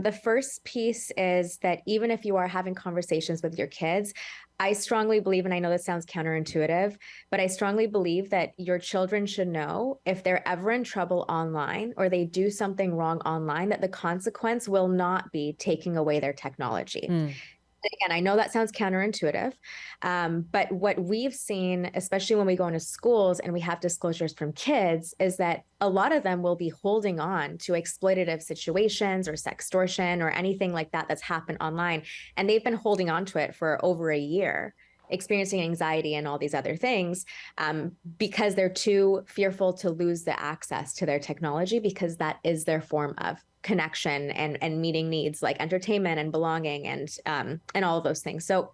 The first piece is that even if you are having conversations with your kids, I strongly believe, and I know this sounds counterintuitive, but I strongly believe that your children should know if they're ever in trouble online or they do something wrong online, that the consequence will not be taking away their technology. Mm. Again, I know that sounds counterintuitive, but what we've seen, especially when we go into schools and we have disclosures from kids, is that a lot of them will be holding on to exploitative situations or sextortion or anything like that that's happened online. And they've been holding on to it for over a year, experiencing anxiety and all these other things, because they're too fearful to lose the access to their technology, because that is their form of connection and meeting needs like entertainment and belonging and all of those things. So,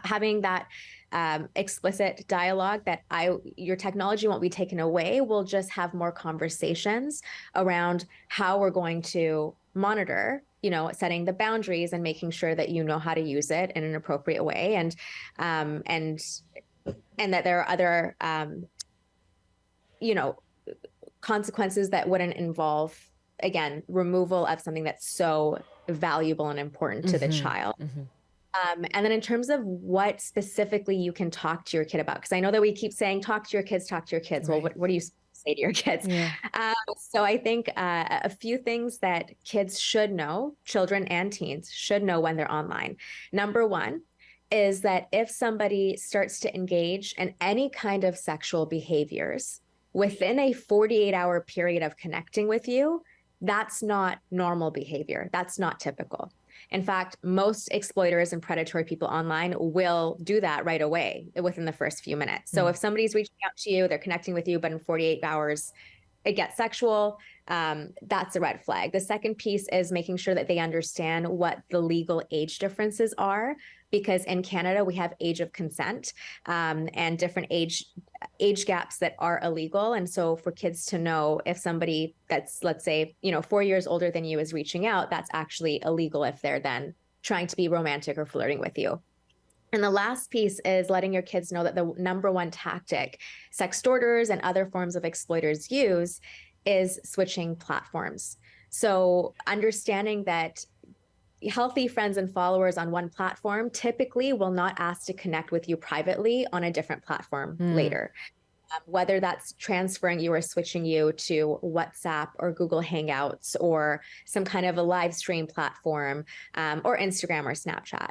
having that explicit dialogue that your technology won't be taken away, we'll just have more conversations around how we're going to monitor, setting the boundaries and making sure that you know how to use it in an appropriate way, and that there are other consequences that wouldn't involve, again, removal of something that's so valuable and important to the child. And then in terms of what specifically you can talk to your kid about, because I know that we keep saying, talk to your kids, talk to your kids. Right. Well, what do you say to your kids? Yeah. So I think a few things that kids should know, children and teens should know when they're online. Number one is that if somebody starts to engage in any kind of sexual behaviors within a 48-hour period of connecting with you, that's not normal behavior. That's not typical. In fact, most exploiters and predatory people online will do that right away within the first few minutes. So if somebody's reaching out to you, they're connecting with you, but in 48 hours, it gets sexual, that's a red flag. The second piece is making sure that they understand what the legal age differences are, because in Canada, we have age of consent and different age gaps that are illegal. And so for kids to know if somebody that's, let's say, 4 years older than you is reaching out, that's actually illegal if they're then trying to be romantic or flirting with you. And the last piece is letting your kids know that the number one tactic sextorters and other forms of exploiters use is switching platforms. So understanding that healthy friends and followers on one platform typically will not ask to connect with you privately on a different platform later. Whether that's transferring you or switching you to WhatsApp or Google Hangouts or some kind of a live stream platform or Instagram or Snapchat.